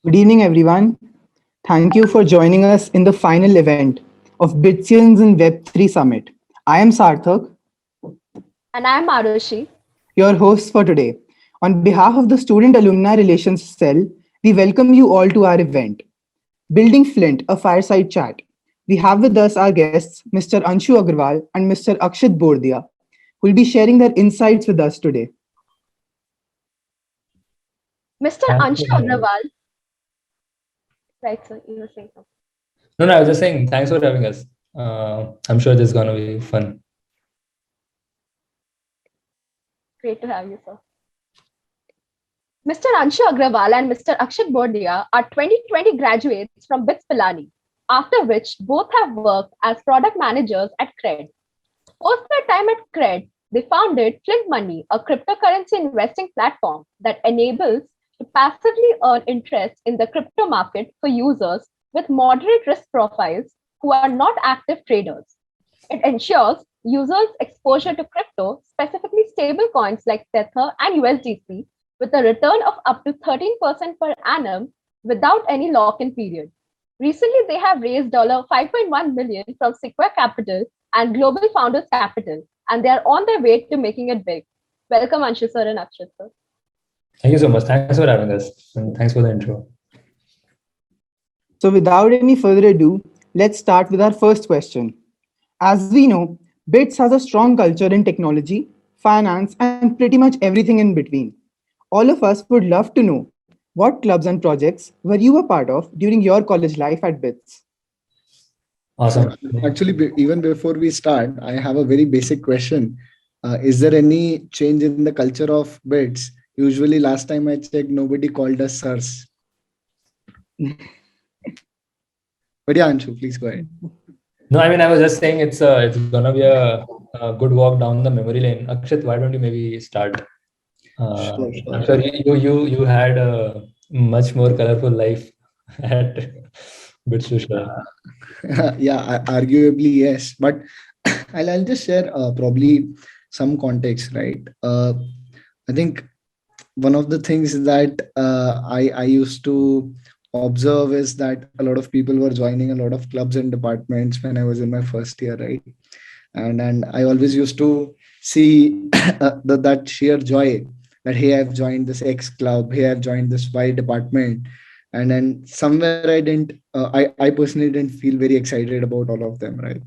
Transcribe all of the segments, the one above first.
Good evening, everyone. Thank you for joining us in the final event of Bitcoins and Web3 Summit. I am Sarthak, And I'm Arushi. your host for today. On behalf of the Student Alumni Relations Cell, we welcome you all to our event, Building Flint, a Fireside Chat. We have with us our guests, Mr. Anshu Agrawal and Mr. Akshit Bordia, who will be sharing their insights with us today. Mr. Thanks Anshu for having us. Agrawal. Right, sir, you were saying something. No, I was just saying thanks for having us. I'm sure this is gonna be fun. Great to have you, sir. Mr. Anshu Agrawal and Mr. Akshit Bordia are 2020 graduates from BITS Pilani, after which both have worked as product managers at Cred. Post their time at Cred, they founded Flint Money, a cryptocurrency investing platform that enables to passively earn interest in the crypto market for users with moderate risk profiles who are not active traders. It ensures users exposure to crypto, specifically stable coins like Tether and USDC, with a return of up to 13% per annum without any lock-in period. Recently, they have raised $5.1 million from Sequoia Capital and Global Founders Capital, and they are on their way to making it big. Welcome, Anshu sir and Akshit sir. Thank you so much. Thanks for having us. And thanks for the intro. So, without any further ado, let's start with our first question. As we know, BITS has a strong culture in technology, finance, and pretty much everything in between. All of us would love to know what clubs and projects were you a part of during your college life at BITS? Awesome. Actually, even before we start, I have a very basic question. Is there any change in the culture of BITS? Usually, last time I checked, nobody called us sirs. But yeah, Anshu, please go ahead. No, I was just saying it's gonna be a good walk down the memory lane. Akshit, why don't you maybe start? Sure. I'm sure you had a much more colorful life at Bits to share. Yeah, arguably yes. But I'll just share probably some context, right? I think one of the things that I used to observe is that a lot of people were joining a lot of clubs and departments when I was in my first year, right? And I always used to see that sheer joy that hey, I've joined this X club, hey, I've joined this Y department, and then somewhere I didn't, I personally didn't feel very excited about all of them, right?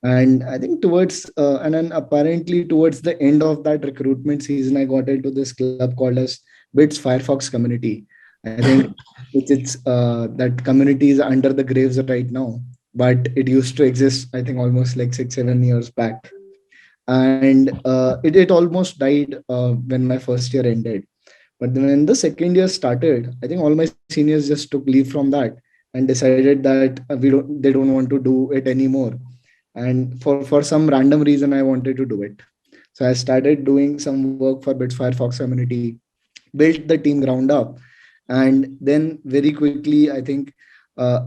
And I think towards and then apparently towards the end of that recruitment season, I got into this club called as BITS Firefox Community. I think it's that community is under the graves right now, but it used to exist, I think, almost like 6-7 years back, and it almost died when my first year ended. But then when the second year started, I think all my seniors just took leave from that and decided that they don't want to do it anymore. And for some random reason, I wanted to do it. So I started doing some work for Bits Firefox community, built the team ground up, and then very quickly, I think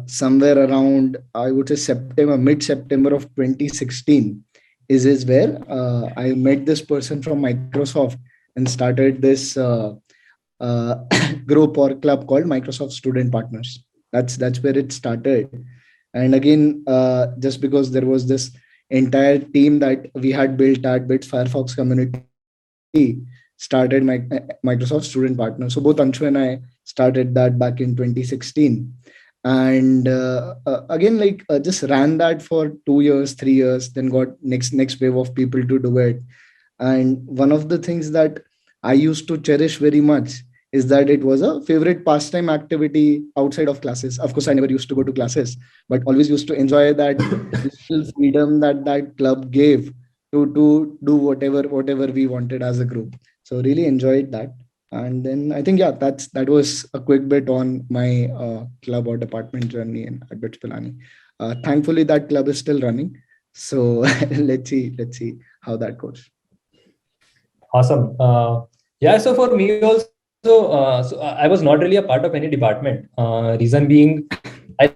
somewhere around, I would say mid-September of 2016 is where I met this person from Microsoft and started this group or club called Microsoft Student Partners. That's where it started. And again, just because there was this entire team that we had built at Bits Firefox community, started Microsoft Student Partners. So both Anshu and I started that back in 2016. And again, like just ran that for 2 years, 3 years, then got next wave of people to do it. And one of the things that I used to cherish very much is that it was a favorite pastime activity outside of classes. Of course, I never used to go to classes, but always used to enjoy that little freedom that that club gave to do whatever we wanted as a group. So really enjoyed that. And then I think, yeah, that was a quick bit on my club or department journey at BITS Pilani. Thankfully, that club is still running. So let's see how that goes. Awesome. Yeah, so for me also, so I was not really a part of any department. Reason being, I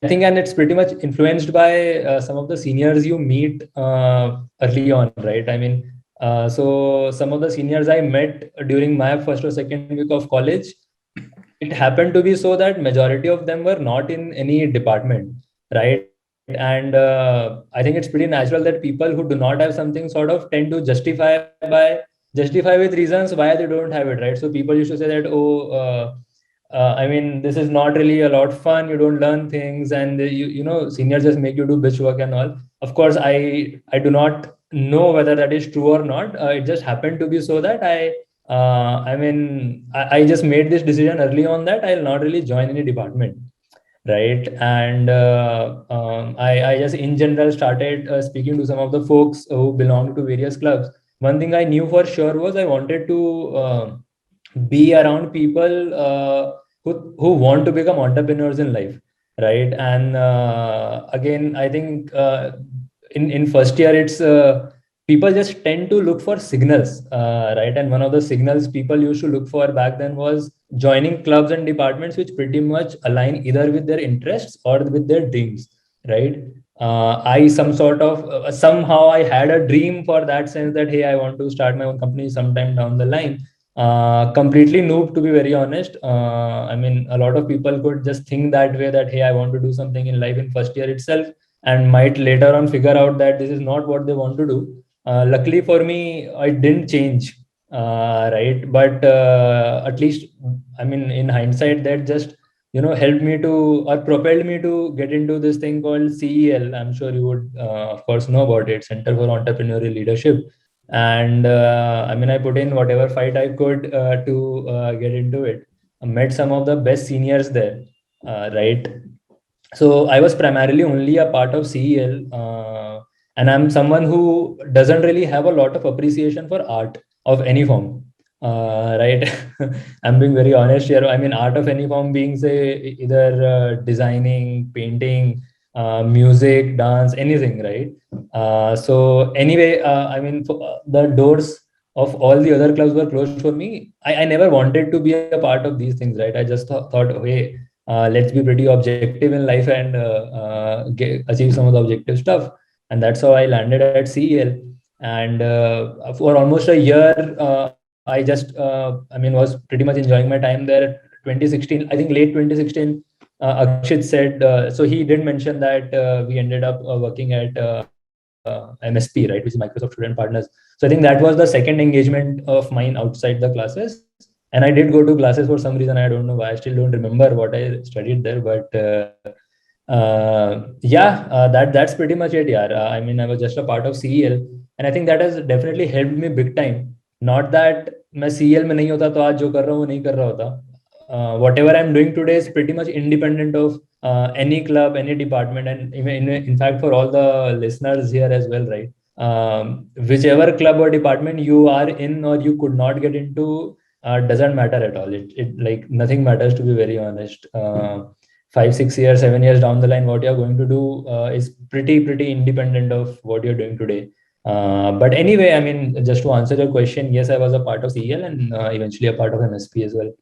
think, and it's pretty much influenced by some of the seniors you meet early on, right? So some of the seniors I met during my first or second week of college, it happened to be so that majority of them were not in any department, right? And I think it's pretty natural that people who do not have something sort of tend to justify with reasons why they don't have it, right? So people used to say that, oh, I mean, this is not really a lot of fun. You don't learn things, and seniors just make you do bitch work and all. Of course, I do not know whether that is true or not. It just happened to be so that I just made this decision early on that I'll not really join any department, right? And I just in general started speaking to some of the folks who belong to various clubs. One thing I knew for sure was I wanted to be around people who want to become entrepreneurs in life, right? And again, I think in first year it's people just tend to look for signals, right? And one of the signals people used to look for back then was joining clubs and departments which pretty much align either with their interests or with their dreams, right? I somehow I had a dream for that sense that, hey, I want to start my own company sometime down the line. Completely noob, to be very honest. I mean, a lot of people could just think that way, that hey, I want to do something in life in first year itself, and might later on figure out that this is not what they want to do. Luckily for me, it didn't change, right? But at least, I mean, in hindsight, that just helped me to, or propelled me to get into this thing called CEL. I'm sure you would, of course, know about it, Center for Entrepreneurial Leadership. And I mean, I put in whatever fight I could to get into it. I met some of the best seniors there, right? So I was primarily only a part of CEL, and I'm someone who doesn't really have a lot of appreciation for art of any form, right? I'm being very honest here. I mean, art of any form being, say, either designing, painting, music, dance, anything, right? So anyway, I mean, the doors of all the other clubs were closed for me. I never wanted to be a part of these things, right? I just thought, hey, let's be pretty objective in life and achieve some of the objective stuff. And that's how I landed at CEL. And for almost a year, I just, I mean, was pretty much enjoying my time there. 2016, I think late 2016, Akshit said, so he did mention that we ended up working at MSP, right, which is Microsoft Student Partners. So I think that was the second engagement of mine outside the classes. And I did go to classes for some reason. I don't know why. I still don't remember what I studied there, but that's pretty much it. Yeah, I mean, I was just a part of CEL, and I think that has definitely helped me big time. Not that मैं CEL में नहीं होता तो आज जो कर रहा हूँ वो नहीं कर रहा होता. Whatever I'm doing today is pretty much independent of any club, any department, and even in fact for all the listeners here as well, right? Whichever club or department you are in or you could not get into, doesn't matter at all. It like nothing matters, to be very honest. 5, 6 years, 7 years down the line, what you're going to do is pretty independent of what you're doing today. But anyway, I mean, just to answer your question, yes, I was a part of CEL and eventually a part of MSP as well.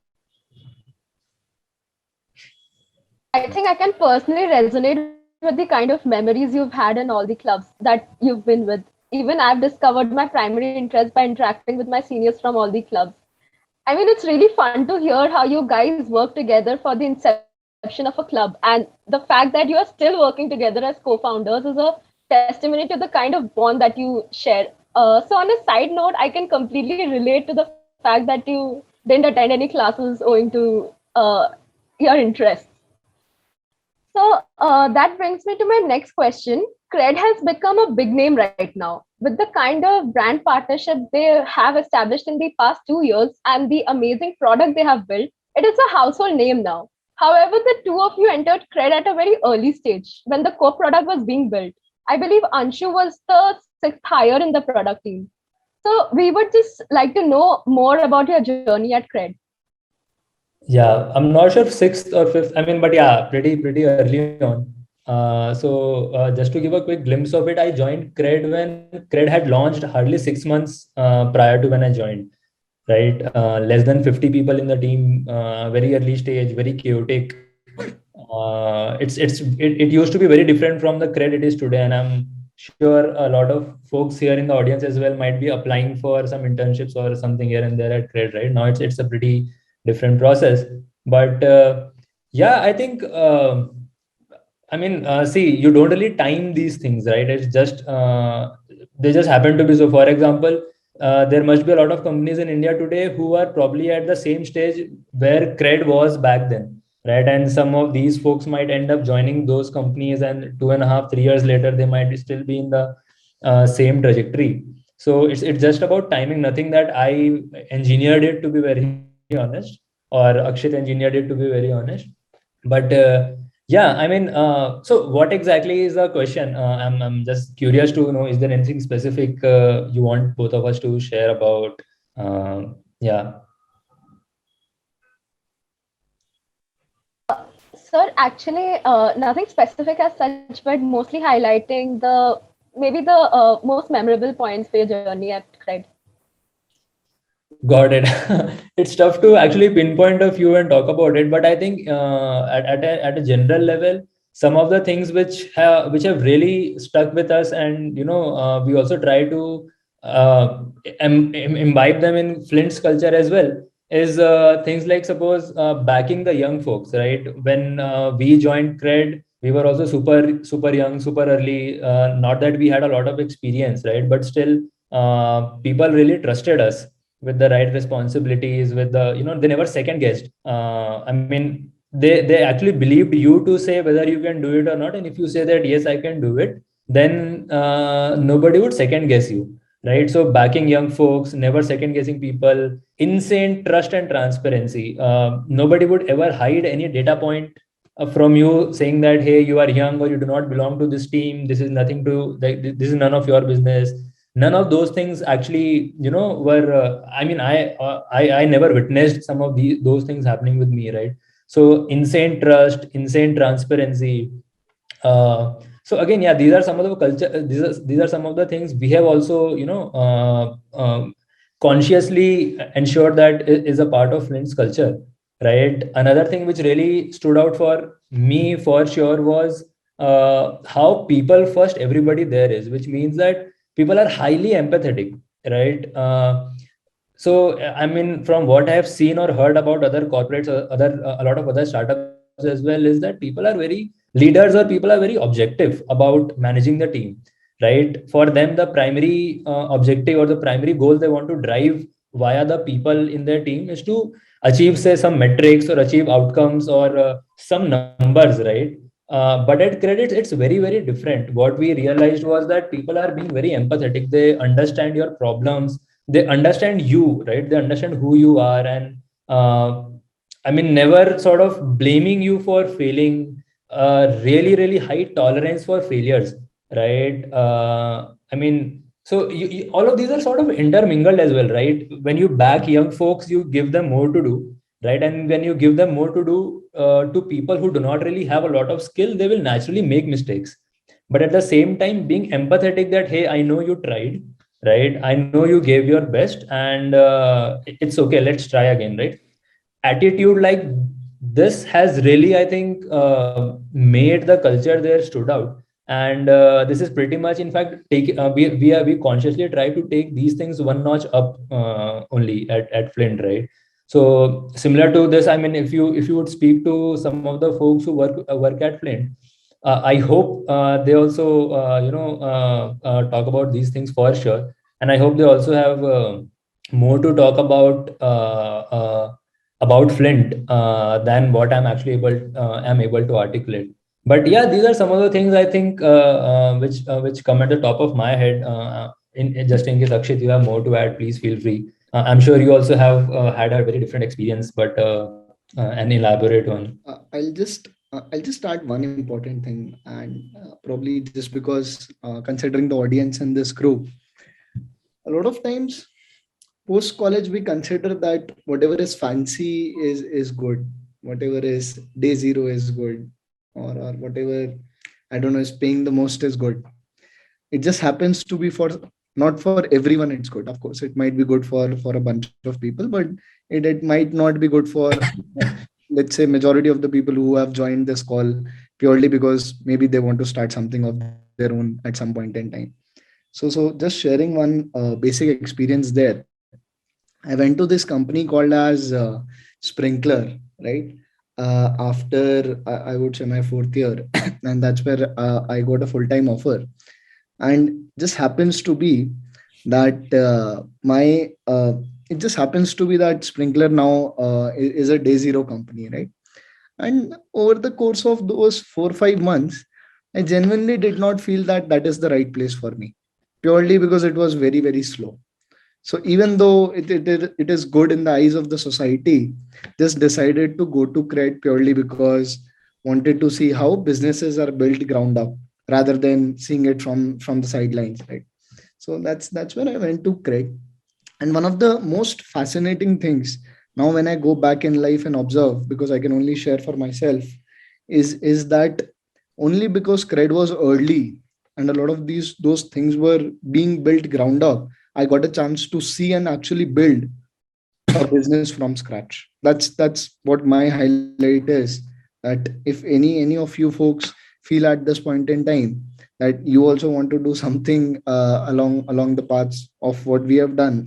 I think I can personally resonate with the kind of memories you've had in all the clubs that you've been with. Even I've discovered my primary interest by interacting with my seniors from all the clubs. I mean, it's really fun to hear how you guys work together for the inception of a club. And the fact that you are still working together as co-founders is a testimony to the kind of bond that you share. So on a side note, I can completely relate to the fact that you didn't attend any classes owing to your interests. So that brings me to my next question. Cred has become a big name right now. With the kind of brand partnership they have established in the past 2 years and the amazing product they have built, it is a household name now. However, the two of you entered Cred at a very early stage when the core product was being built. I believe Anshu was the 6th hire in the product team. So we would just like to know more about your journey at Cred. Yeah, I'm not sure if 6th or 5th. I mean, but yeah, pretty early on. So just to give a quick glimpse of it, I joined Cred when Cred had launched hardly 6 months prior to when I joined, right? Less than 50 people in the team, very early stage, very chaotic. It used to be very different from the Cred it is today, and I'm sure a lot of folks here in the audience as well might be applying for some internships or something here and there at Cred, right? Now it's a pretty different process. But yeah, I think see, you don't really time these things, right? It's just they just happen to be so. For example, there must be a lot of companies in India today who are probably at the same stage where Cred was back then, right? And some of these folks might end up joining those companies, and 2.5, 3 years later, they might still be in the same trajectory. So it's just about timing. Nothing that I engineered it to be very honest, or Akshit engineered it to be very honest. But yeah, I mean, so what exactly is the question? I'm just curious to know, is there anything specific you want both of us to share about? Yeah. Sir, actually, nothing specific as such, but mostly highlighting the maybe the most memorable points for your journey at Cred. Got it. It's tough to actually pinpoint a few and talk about it, but I think at a general level, some of the things which have really stuck with us, and we also try to imbibe them in Flint's culture as well, is things like, suppose, backing the young folks, right? When we joined Cred, we were also super young, super early. Not that we had a lot of experience, right? But still, people really trusted us with the right responsibilities, with the, they never second guessed. I mean, they actually believed you to say whether you can do it or not, and if you say that yes, I can do it, then nobody would second guess you, right? So backing young folks, never second guessing people, insane trust and transparency. Nobody would ever hide any data point from you, saying that, hey, you are young, or you do not belong to this team, this is nothing to, like, this is none of your business. None of those things actually, were I mean, I never witnessed some of those things happening with me, right? So insane trust, insane transparency. So again, yeah, these are some of the culture, these are some of the things we have also, consciously ensured that is a part of Flint's culture, right? Another thing which really stood out for me for sure was how people first everybody there is, which means that people are highly empathetic, right? So I mean, from what I have seen or heard about other corporates, a lot of other startups as well, is that people are very leaders, or people are very objective about managing the team, right? For them, the primary objective or the primary goal they want to drive via the people in their team is to achieve, say, some metrics or achieve outcomes, or some numbers, right? But at Credits, it's very, very different. What we realized was that people are being very empathetic. They understand your problems. They understand you, right? They understand who you are, and I mean, never sort of blaming you for failing. Really, really high tolerance for failures, right? I mean, so all of these are sort of intermingled as well, right? When you back young folks, you give them more to do, right? And when you give them more to do to people who do not really have a lot of skill, they will naturally make mistakes. But at the same time, being empathetic that, hey, I know you tried, right? I know you gave your best, and it's okay. Let's try again, right? Attitude like this has really, I think, made the culture there stood out. And this is pretty much, in fact, we consciously try to take these things one notch up, only at Flint, right? So similar to this, I mean, if you would speak to some of the folks who work at Flint, I hope they also talk about these things for sure, and I hope they also have more to talk about Flint than what I'm actually able to articulate. But yeah, these are some of the things I think which come at the top of my head. Just in case, Akshit, you have more to add, please feel free. I'm sure you also have had a very different experience, but and elaborate one. I'll just start one important thing, and probably just because considering the audience in this group, a lot of times post college we consider that whatever is fancy is good, whatever is day zero is good, or whatever, I don't know, is paying the most is good. It just happens to be for, not for everyone it's good. Of course it might be good for a bunch of people, but it might not be good for, let's say, majority of the people who have joined this call purely because maybe they want to start something of their own at some point in time. So just sharing one basic experience there. I went to this company called as Sprinkler, right? After I would say my fourth year, and that's where I got a full time offer. And just happens to be that my it just happens to be that Sprinkler now is a day zero company, right? And over the course of those 4 5 months, I genuinely did not feel that that is the right place for me, purely because it was very very slow. So even though it is good in the eyes of the society, just decided to go to Cred purely because wanted to see how businesses are built ground up rather than seeing it from the sidelines, right? So that's when I went to Cred. And one of the most fascinating things now when I go back in life and observe, because I can only share for myself, is that only because Cred was early and a lot of those things were being built ground up, I got a chance to see and actually build a business from scratch. That's what my highlight is. That if any of you folks feel at this point in time that you also want to do something along the paths of what we have done,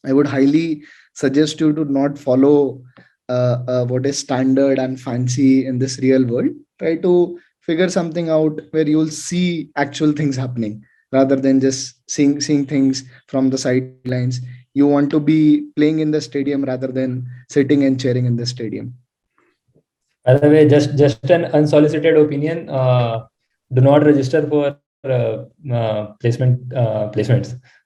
I would highly suggest you to not follow what is standard and fancy in this real world. Try to figure something out where you'll see actual things happening rather than just seeing things from the sidelines. You want to be playing in the stadium rather than sitting and cheering in the stadium. By the way, just an unsolicited opinion. Do not register for placements.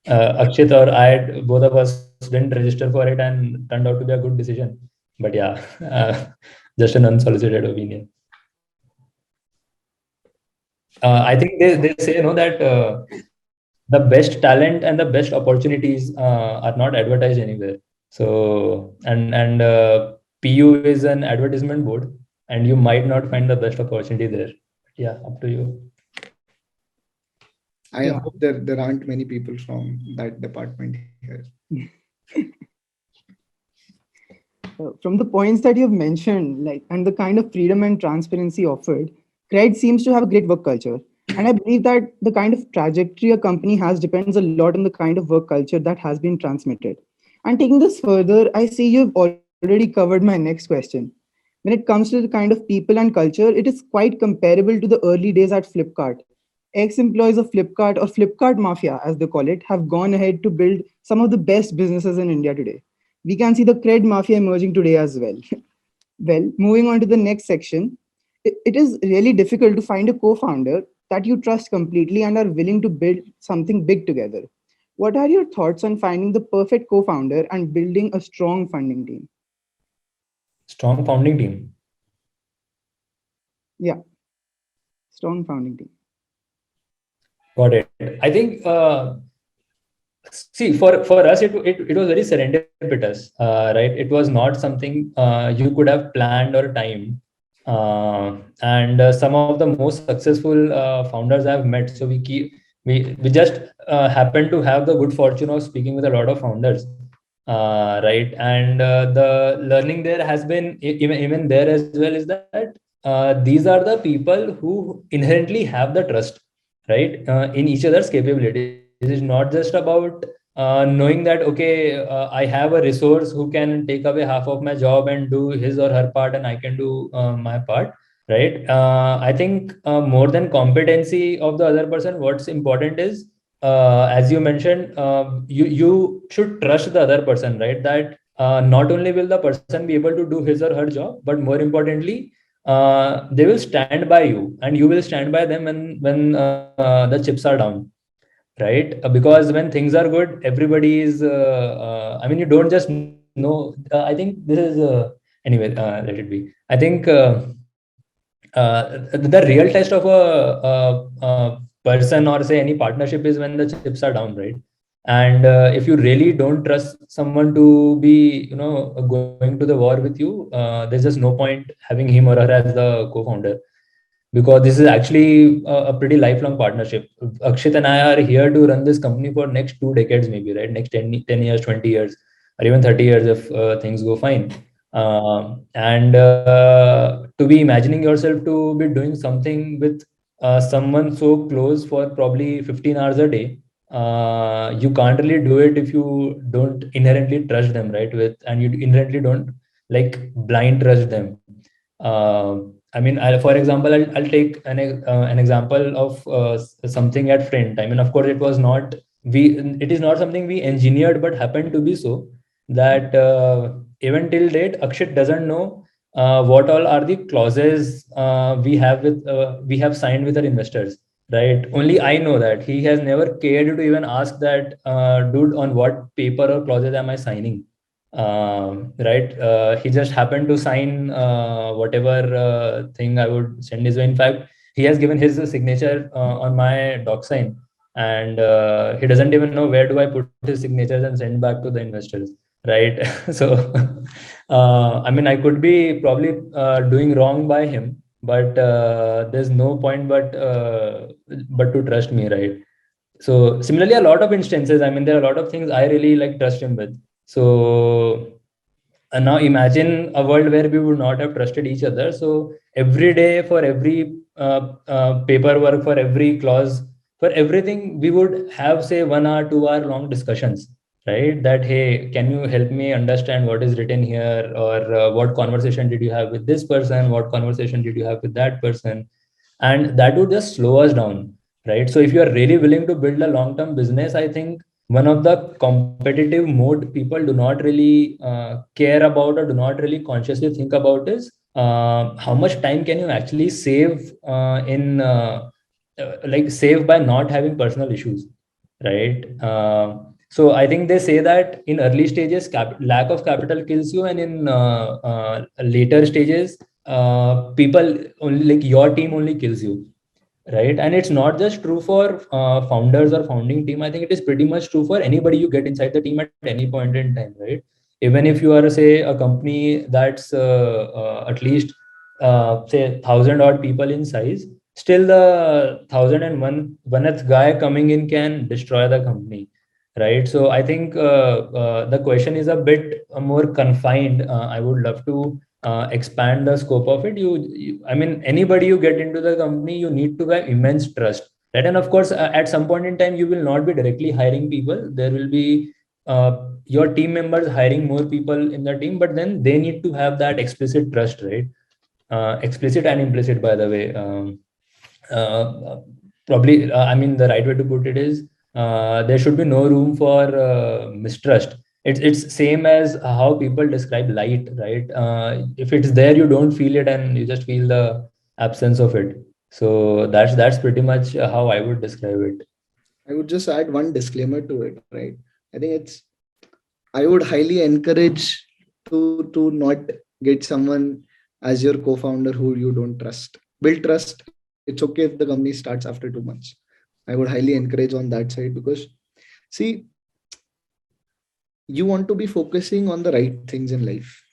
Akshit or I, both of us didn't register for it and turned out to be a good decision. But yeah, just an unsolicited opinion. I think they say that the best talent and the best opportunities are not advertised anywhere. So and PU is an advertisement board, and you might not find the best opportunity there. Yeah, up to you. I hope there aren't many people from that department here. From the points that you've mentioned, like, and the kind of freedom and transparency offered, Cred seems to have a great work culture. And I believe that the kind of trajectory a company has depends a lot on the kind of work culture that has been transmitted. And taking this further, I see you've already covered my next question. When it comes to the kind of people and culture, it is quite comparable to the early days at Flipkart. Ex-employees of Flipkart, or Flipkart Mafia, as they call it, have gone ahead to build some of the best businesses in India today. We can see the Cred Mafia emerging today as well. Well, moving on to the next section, it is really difficult to find a co-founder that you trust completely and are willing to build something big together. What are your thoughts on finding the perfect co-founder and building a strong funding team? Strong founding team. Yeah, strong founding team. Got it. I think see, for us it was very serendipitous, right? It was not something you could have planned or timed. And some of the most successful founders I've met, so we just happen to have the good fortune of speaking with a lot of founders, right? And the learning there has been even there as well is that these are the people who inherently have the trust, right, in each other's capabilities. It is not just about knowing that, okay, I have a resource who can take away half of my job and do his or her part, and I can do my part, right? I think more than competency of the other person, what's important is, as you mentioned, you should trust the other person, right? That not only will the person be able to do his or her job, but more importantly, they will stand by you, and you will stand by them when the chips are down, right? Because when things are good, everybody is. I mean, you don't just know. I think this is anyway. Let it be. I think the real test of a person, or say any partnership, is when the chips are down, right? And if you really don't trust someone to be, going to the war with you, there's just no point having him or her as the co-founder, because this is actually a pretty lifelong partnership. Akshit and I are here to run this company for next 2 decades, maybe, right? Next 10 years, 20 years, or even 30 years if things go fine. And to be imagining yourself to be doing something with someone so close for probably 15 hours a day, you can't really do it if you don't inherently trust them, right? And you inherently don't like blind trust them. I mean, for example, I'll take an example of something at Frint. I mean, of course, it is not something we engineered, but happened to be so that even till date, Akshit doesn't know what all are the clauses we have signed with our investors, right? Only I know that. He has never cared to even ask that, dude, on what paper or clauses am I signing? Right? He just happened to sign whatever thing I would send his way. In fact, he has given his signature on my doc sign, and he doesn't even know where do I put his signatures and send back to the investors, right? So, I mean, I could be probably doing wrong by him, but there's no point but to trust me, right? So similarly, a lot of instances, I mean, there are a lot of things I really like trust him with. So now imagine a world where we would not have trusted each other. So every day, for every paperwork, for every clause, for everything, we would have, say, 1 hour, 2 hour long discussions, right? That, hey, can you help me understand what is written here, or what conversation did you have with this person? What conversation did you have with that person? And that would just slow us down, right? So if you are really willing to build a long term business, I think one of the competitive mode people do not really care about or do not really consciously think about is how much time can you actually save in like save by not having personal issues, right? So I think they say that in early stages lack of capital kills you, and in later stages people only, like your team only kills you, right? And it's not just true for founders or founding team. I think it is pretty much true for anybody you get inside the team at any point in time, right? Even if you are, say, a company that's at least say 1,000 odd people in size, still the 1,001th guy coming in can destroy the company, right? So I think the question is a bit more confined. I would love to expand the scope of it. I mean, anybody you get into the company, you need to have immense trust, right? And of course, at some point in time, you will not be directly hiring people. There will be your team members hiring more people in the team, but then they need to have that explicit trust, right? Explicit and implicit, by the way. Uh, Probably, I mean, the right way to put it is there should be no room for mistrust. It's same as how people describe light, right? If it's there, you don't feel it, and you just feel the absence of it. So that's pretty much how I would describe it. I would just add one disclaimer to it, right? I think I would highly encourage to not get someone as your co-founder who you don't trust. Build trust. It's okay if the company starts after 2 months. I would highly encourage on that side, because see, you want to be focusing on the right things in life.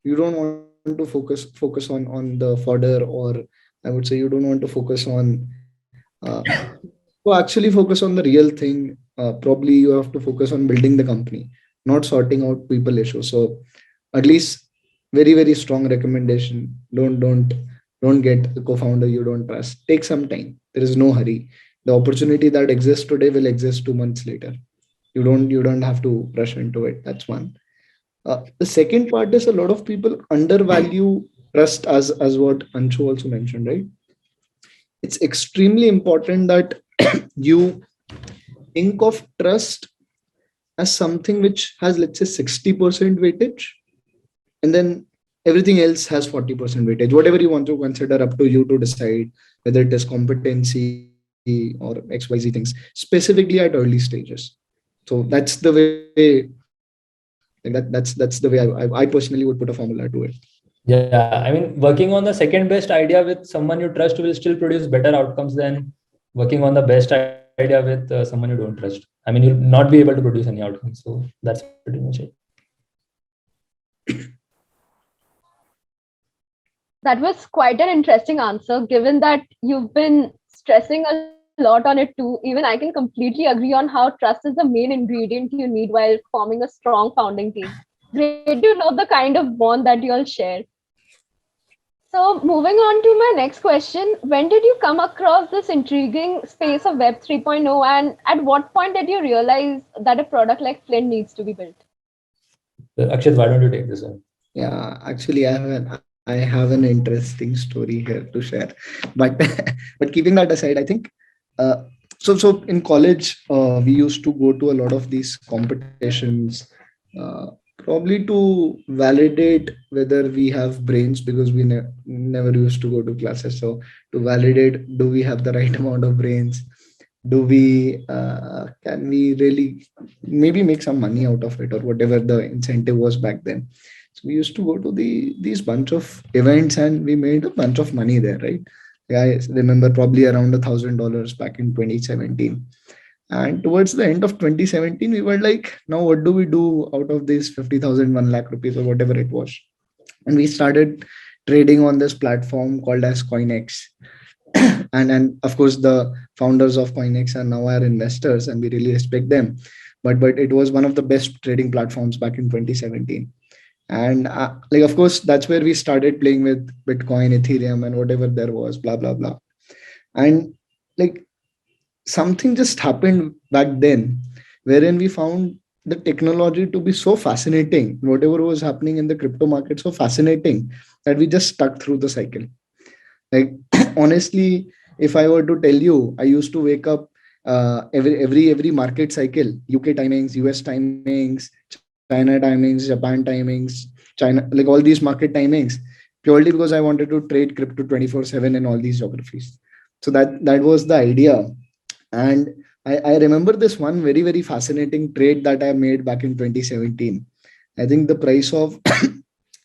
You don't want to focus on the fodder, or I would say you don't want to focus on actually focus on the real thing. Probably you have to focus on building the company, not sorting out people issues. So at least very strong recommendation: don't get a co-founder you don't trust. Take some time. There is no hurry. The opportunity that exists today will exist 2 months later. You don't have to rush into it. That's one. The second part is, a lot of people undervalue trust, as what Anshu also mentioned, right? It's extremely important that you think of trust as something which has, let's say, 60% weightage, and then everything else has 40% weightage. Whatever you want to consider, up to you to decide whether it is competency or XYZ things, specifically at early stages. So that's the way, that's the way I personally would put a formula to it. Yeah, I mean, working on the second best idea with someone you trust will still produce better outcomes than working on the best idea with someone you don't trust. I mean, you'll not be able to produce any outcomes. So that's pretty much it. That was quite an interesting answer, given that you've been stressing a lot on it too. Even I can completely agree on how trust is the main ingredient you need while forming a strong founding team. Great to know the kind of bond that you all share. So, moving on to my next question, when did you come across this intriguing space of Web 3.0, and at what point did you realize that a product like Flint needs to be built? Akshat, why don't you take this one? Yeah, actually, I have an interesting story here to share, but but keeping that aside, I think uh, so in college we used to go to a lot of these competitions, uh, probably to validate whether we have brains because we never used to go to classes. So to validate, do we have the right amount of brains? Do we can we really maybe make some money out of it or whatever the incentive was back then? So we used to go to these bunch of events and we made a bunch of money there, right? Yeah, I remember probably around $1,000 back in 2017. And towards the end of 2017, we were like, now what do we do out of this 50,000, 1 lakh rupees or whatever it was? And we started trading on this platform called as CoinX. And of course, the founders of CoinX are now our investors and we really respect them. But it was one of the best trading platforms back in 2017. And like of course that's where we started playing with Bitcoin, Ethereum, and whatever there was, blah blah blah. And like something just happened back then wherein we found the technology to be so fascinating, whatever was happening in the crypto market so fascinating, that we just stuck through the cycle. Like honestly, if I were to tell you, I used to wake up every market cycle, UK timings, US timings, China timings, Japan timings, China, like all these market timings, purely because I wanted to trade crypto 24/7 in all these geographies. So that was the idea. And I remember this one very fascinating trade that I made back in 2017. I think the price of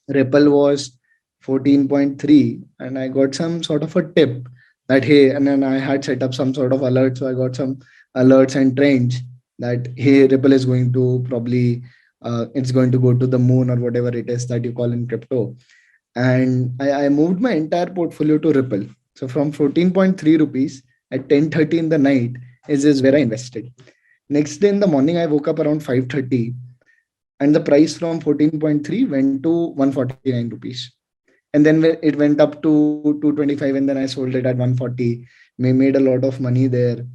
Ripple was 14.3, and I got some sort of a tip that hey, and then I had set up some sort of alert. So I got some alerts and trends that hey, Ripple is going to probably it's going to go to the moon or whatever it is that you call in crypto. And I moved my entire portfolio to Ripple. So from 14.3 rupees at 10:30 in the night is where I invested. Next day in the morning, I woke up around 5:30 and the price from 14.3 went to 149 rupees. And then it went up to 225 and then I sold it at 140. Made a lot of money there.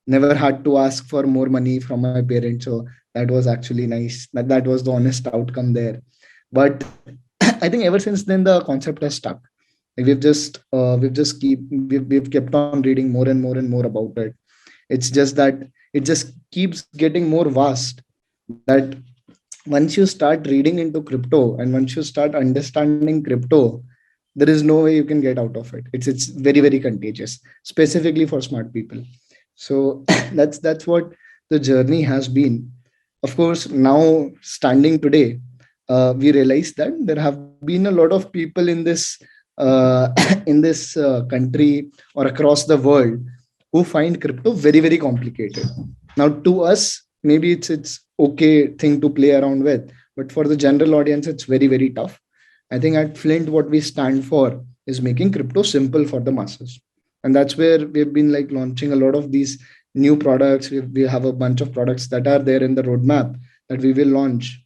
Never had to ask for more money from my parents. So that was actually nice. That was the honest outcome there. But I think ever since then the concept has stuck. Like we've kept on reading more and more and more about it. It's just that it just keeps getting more vast, that once you start reading into crypto and once you start understanding crypto, there is no way you can get out of it. It's very contagious, specifically for smart people. So that's what the journey has been. Of course, now standing today, we realize that there have been a lot of people in this in this country or across the world who find crypto very complicated. Now to us, maybe it's okay thing to play around with, but for the general audience it's very tough. I think at Flint what we stand for is making crypto simple for the masses. And that's where we've been like launching a lot of these new products. We have a bunch of products that are there in the roadmap that we will launch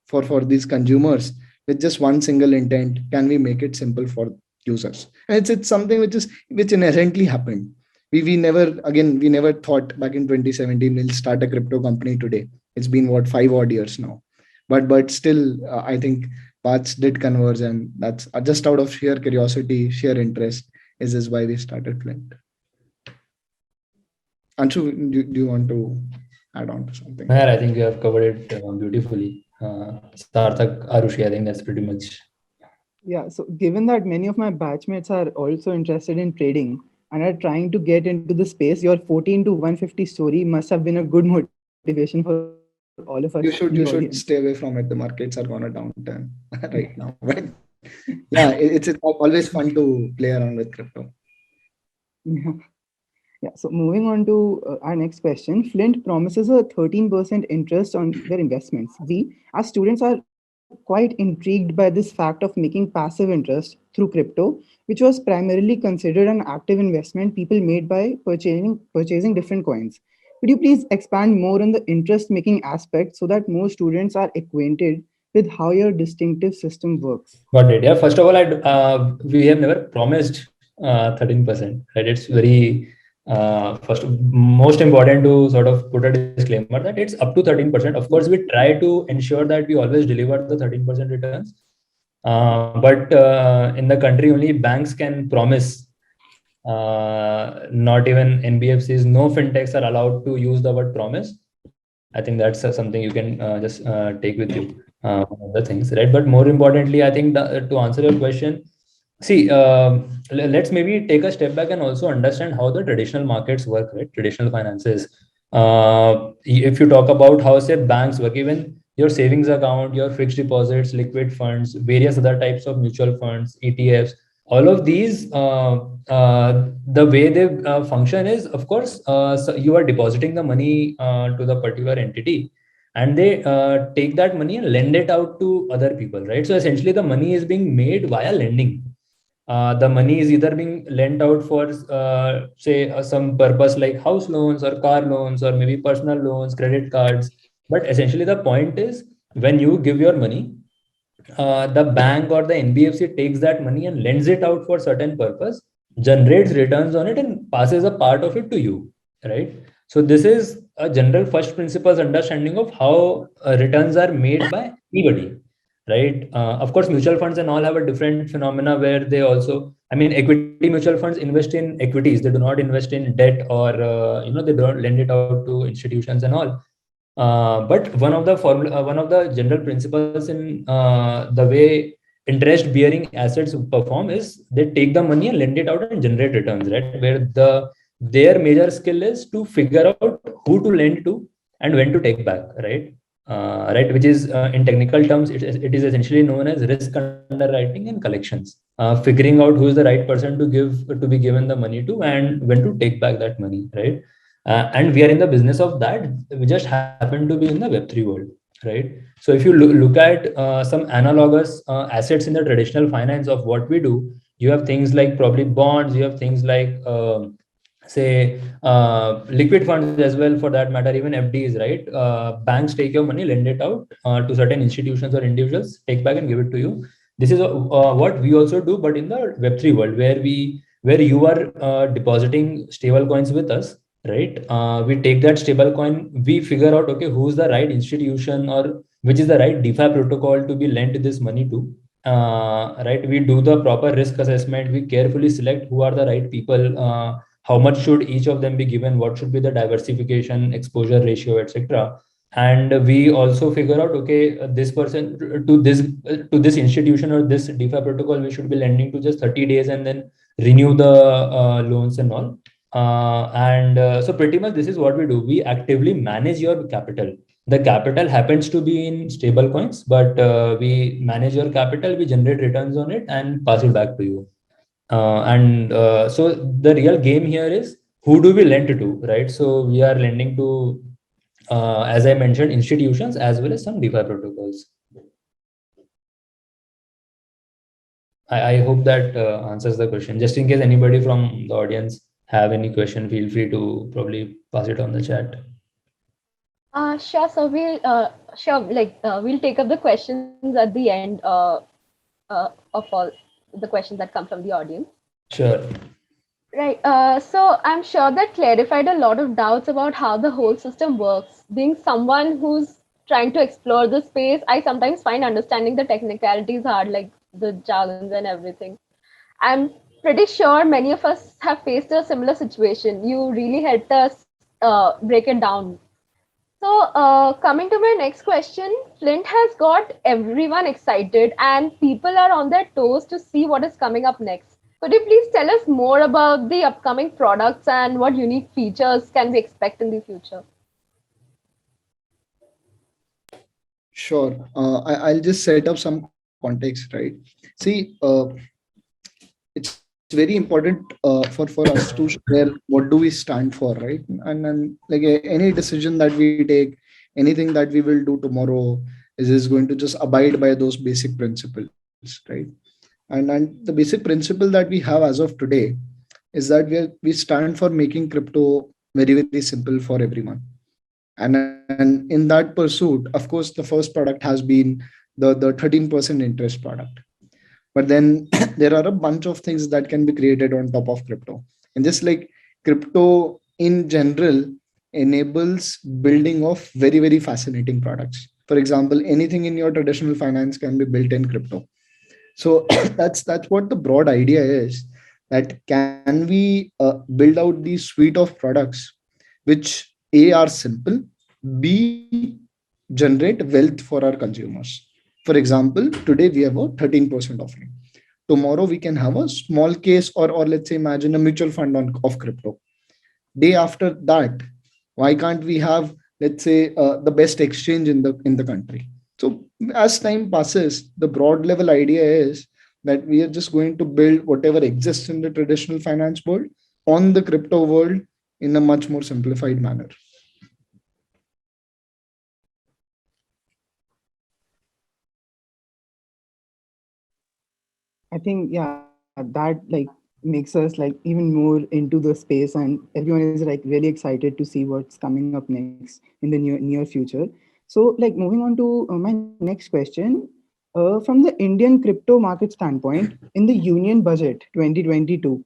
for these consumers with just one single intent: can we make it simple for users? And it's something which inherently happened. We never thought back in 2017 we'll start a crypto company today. It's been what, 5 odd years now, but still I think paths did converge, and that's just out of sheer curiosity, sheer interest is why we started Flint. Anshu, do you want to add on to something? Yeah, I think you have covered it beautifully. Sarthak, Arushi, I think that's pretty much. Yeah, so given that many of my batchmates are also interested in trading and are trying to get into the space, your 14 to 150 story must have been a good motivation for all of us. You should stay away from it. The markets are gonna downturn right now. But yeah, it's always fun to play around with crypto. Yeah. Yeah, so moving on to our next question, Flint promises a 13% interest on their investments. We, as students, are quite intrigued by this fact of making passive interest through crypto, which was primarily considered an active investment people made by purchasing different coins. Could you please expand more on the interest making aspect so that more students are acquainted with how your distinctive system works? Got it. Yeah. First of all, we have never promised 13%. Right. It's very most important to sort of put a disclaimer that it's up to 13%. Of course, we try to ensure that we always deliver the 13% returns. But in the country, only banks can promise. Not even NBFCs, no fintechs are allowed to use the word promise. I think that's something you can just take with you. One of the things, right? But more importantly, I think to answer your question, see, let's maybe take a step back and also understand how the traditional markets work, right? Traditional finances. If you talk about how, say, banks work, even your savings account, your fixed deposits, liquid funds, various other types of mutual funds, ETFs, all of these, the way they function is, of course, so you are depositing the money to the particular entity, and they take that money and lend it out to other people, right? So essentially, the money is being made via lending. The money is either being lent out for, say, some purpose like house loans or car loans or maybe personal loans, credit cards. But essentially, the point is when you give your money, the bank or the NBFC takes that money and lends it out for certain purpose, generates returns on it, and passes a part of it to you, right? So this is a general first principles understanding of how returns are made by anybody, right? Of course, mutual funds and all have a different phenomena where they also, I mean, equity mutual funds invest in equities. They do not invest in debt, or they don't lend it out to institutions and all. But one of the general principles in the way interest-bearing assets perform is they take the money and lend it out and generate returns, right? Where their major skill is to figure out who to lend to and when to take back, right? Right, which is in technical terms, it is essentially known as risk underwriting and collections. Figuring out who is the right person to be given the money to and when to take back that money, right? And we are in the business of that. We just happen to be in the Web3 world, right? So if you look at some analogous assets in the traditional finance of what we do, you have things like probably bonds, you have things like say liquid funds as well, for that matter, even FDs, right? Banks take your money, lend it out to certain institutions or individuals, take back and give it to you. This is what we also do, but in the Web3 world, where you are depositing stable coins with us, right? We take that stable coin, we figure out, okay, who's the right institution or which is the right DeFi protocol to be lent this money to. Right, we do the proper risk assessment, we carefully select who are the right people, how much should each of them be given, what should be the diversification, exposure ratio, etc. And we also figure out, okay, this person to this institution or this DeFi protocol, we should be lending to just 30 days and then renew the loans and all. So pretty much this is what we do. We actively manage your capital. The capital happens to be in stable coins, but we manage your capital, we generate returns on it and pass it back to you. So the real game here is who do we lend to, right? So we are lending to, as I mentioned, institutions as well as some DeFi protocols. I hope that answers the question. Just in case anybody from the audience have any question, feel free to probably pass it on the chat. Sure. So we'll take up the questions at the end of all the questions that come from the audience. Sure. Right. So I'm sure that clarified a lot of doubts about how the whole system works. Being someone who's trying to explore the space, I sometimes find understanding the technicalities hard, like the jargons and everything. I'm pretty sure many of us have faced a similar situation. You really helped us break it down. So coming to my next question, Flint has got everyone excited and people are on their toes to see what is coming up next. Could you please tell us more about the upcoming products and what unique features can we expect in the future? Sure. I'll just set up some context, right? See, it's very important for us to share what do we stand for, right? And like any decision that we take, anything that we will do tomorrow is going to just abide by those basic principles, right? And the basic principle that we have as of today is that we stand for making crypto very, very simple for everyone. And in that pursuit, of course, the first product has been the 13% interest product. But then there are a bunch of things that can be created on top of crypto. And just like crypto in general enables building of very, very fascinating products. For example, anything in your traditional finance can be built in crypto. So that's what the broad idea is, that can we build out these suite of products which A are simple, B generate wealth for our consumers. For example, today we have a 13% offering. Tomorrow we can have a small case, or let's say imagine a mutual fund of crypto. Day after that, why can't we have, let's say, the best exchange in the country? So as time passes, the broad level idea is that we are just going to build whatever exists in the traditional finance world on the crypto world in a much more simplified manner. I think, yeah, that like makes us like even more into the space, and everyone is like really excited to see what's coming up next in the near future. So, like moving on to my next question, from the Indian crypto market standpoint, in the Union Budget 2022,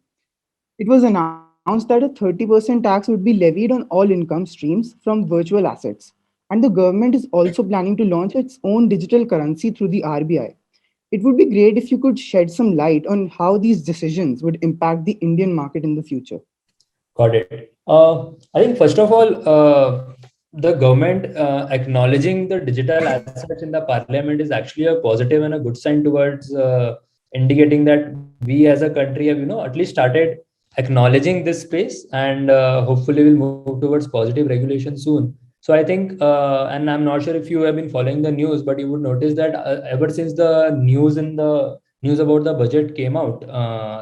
it was announced that a 30% tax would be levied on all income streams from virtual assets. And the government is also planning to launch its own digital currency through the RBI. It would be great if you could shed some light on how these decisions would impact the Indian market in the future. Got it. I think first of all, the government acknowledging the digital assets in the parliament is actually a positive and a good sign towards indicating that we as a country have, at least started acknowledging this space, and hopefully we'll move towards positive regulation soon. So I think, and I'm not sure if you have been following the news, but you would notice that ever since the news about the budget came out,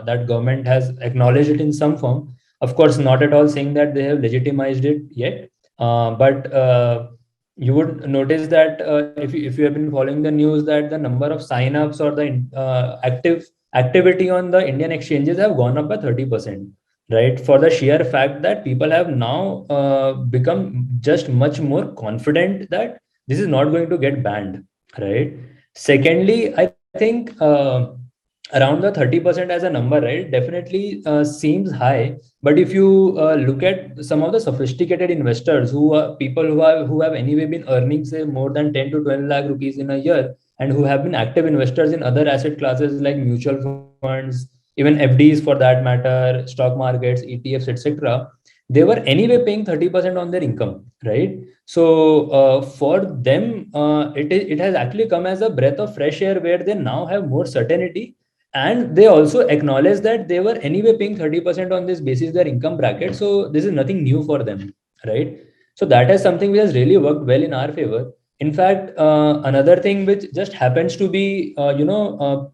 that government has acknowledged it in some form. Of course, not at all saying that they have legitimized it yet, but you would notice that if you have been following the news, that the number of signups or the activity on the Indian exchanges have gone up by 30%, right? For the sheer fact that people have now become just much more confident that this is not going to get banned, right? Secondly, I think around the 30% as a number, right, definitely seems high. But if you look at some of the sophisticated investors, who are people who have anyway been earning say more than 10 to 12 lakh rupees in a year, and who have been active investors in other asset classes like mutual funds, even FDs for that matter, stock markets, ETFs, etc., they were anyway paying 30% on their income, right? So for them, it has actually come as a breath of fresh air, where they now have more certainty, and they also acknowledge that they were anyway paying 30% on this basis their income bracket. So this is nothing new for them, right? So that is something which has really worked well in our favor. In fact, another thing which just happens to be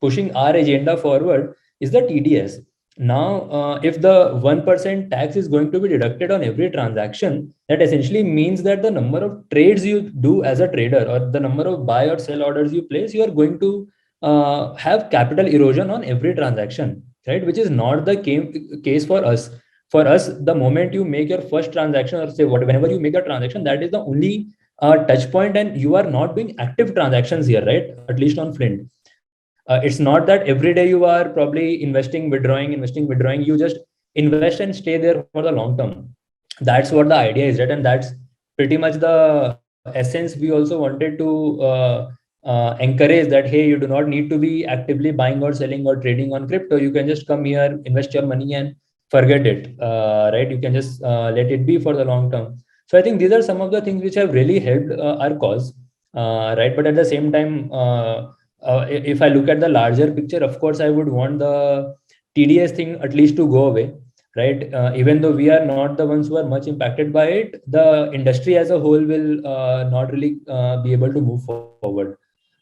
pushing our agenda forward is the TDS. Now, if the 1% tax is going to be deducted on every transaction, that essentially means that the number of trades you do as a trader, or the number of buy or sell orders you place, you are going to have capital erosion on every transaction, right? Which is not the case for us. For us, the moment you make your first transaction, or say whenever you make a transaction, that is the only touch point, and you are not doing active transactions here, right? At least on Flint. It's not that every day you are probably investing, withdrawing. You just invest and stay there for the long term. That's what the idea is, right? And that's pretty much the essence we also wanted to encourage, that hey, you do not need to be actively buying or selling or trading on crypto. You can just come here, invest your money, and forget it, right? You can just let it be for the long term. So I think these are some of the things which have really helped our cause, right? But at the same time, if I look at the larger picture, of course, I would want the TDS thing at least to go away, right? Even though we are not the ones who are much impacted by it, the industry as a whole will not really be able to move forward,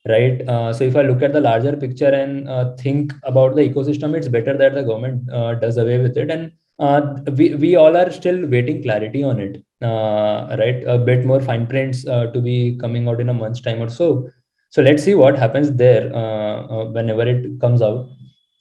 right? So if I look at the larger picture and think about the ecosystem, it's better that the government does away with it. And we all are still waiting clarity on it, right? A bit more fine prints to be coming out in a month's time or so. So let's see what happens there whenever it comes out.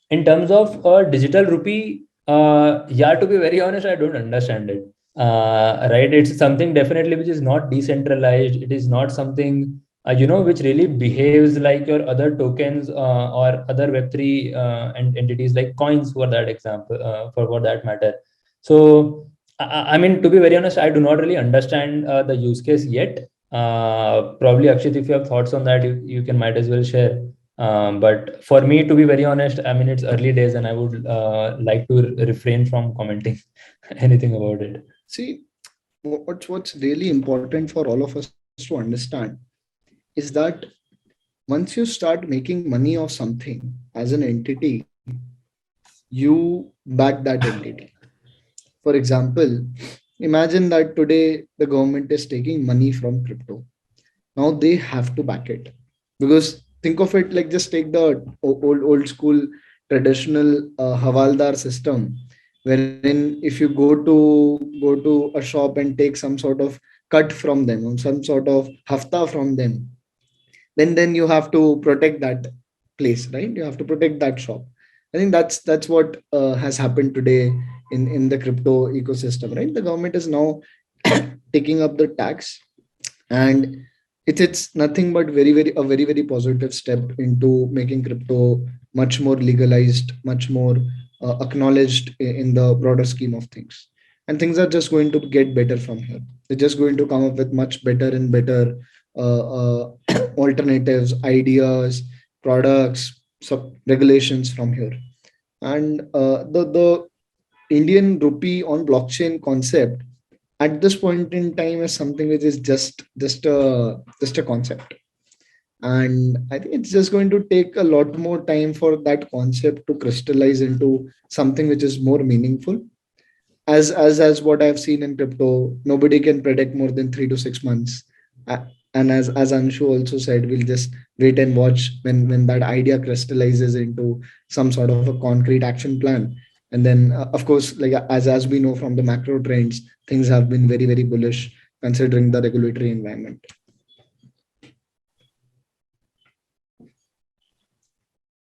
In terms of digital rupee, yeah, to be very honest, I don't understand it. Right? It's something definitely which is not decentralized. It is not something which really behaves like your other tokens or other Web3 and entities like coins for that example, for that matter. So, I mean, to be very honest, I do not really understand the use case yet. Probably Akshit, if you have thoughts on that, you can might as well share. But for me, to be very honest, I mean, it's early days and I would like to refrain from commenting anything about it. See, what's really important for all of us to understand is that once you start making money of something as an entity, you back that entity. For example, imagine that today the government is taking money from crypto. Now they have to back it, because think of it like, just take the old school traditional Havaldar system, wherein if you go to a shop and take some sort of cut from them or some sort of hafta from them, then you have to protect that place, right? You have to protect that shop. I think that's what has happened today in the crypto ecosystem, right? The government is now taking up the tax, and it's nothing but very positive step into making crypto much more legalized, much more acknowledged in the broader scheme of things. And things are just going to get better from here. They're just going to come up with much better and better alternatives, ideas, products, sub regulations from here. And the Indian rupee on blockchain concept at this point in time is something which is just a concept. And I think it's just going to take a lot more time for that concept to crystallize into something which is more meaningful. As what I've seen in crypto, nobody can predict more than 3 to 6 months. And as Anshu also said, we'll just wait and watch when that idea crystallizes into some sort of a concrete action plan. And then, of course, like as we know from the macro trends, things have been very bullish considering the regulatory environment.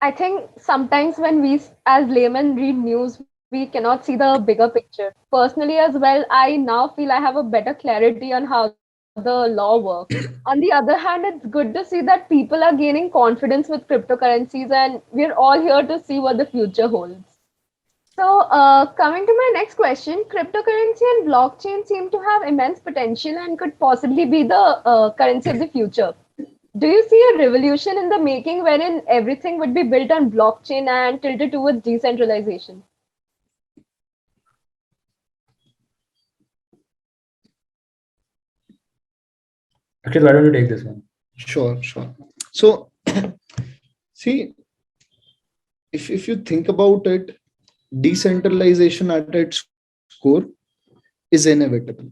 I think sometimes when we as laymen read news, we cannot see the bigger picture. Personally, as well, I now feel I have a better clarity on how the law works. On the other hand, it's good to see that people are gaining confidence with cryptocurrencies, and we're all here to see what the future holds. So, coming to my next question, cryptocurrency and blockchain seem to have immense potential and could possibly be the currency of the future. Do you see a revolution in the making wherein everything would be built on blockchain and tilted towards decentralization? Akshit, why don't you take this one? Sure. So, see, if you think about it, decentralization at its core is inevitable,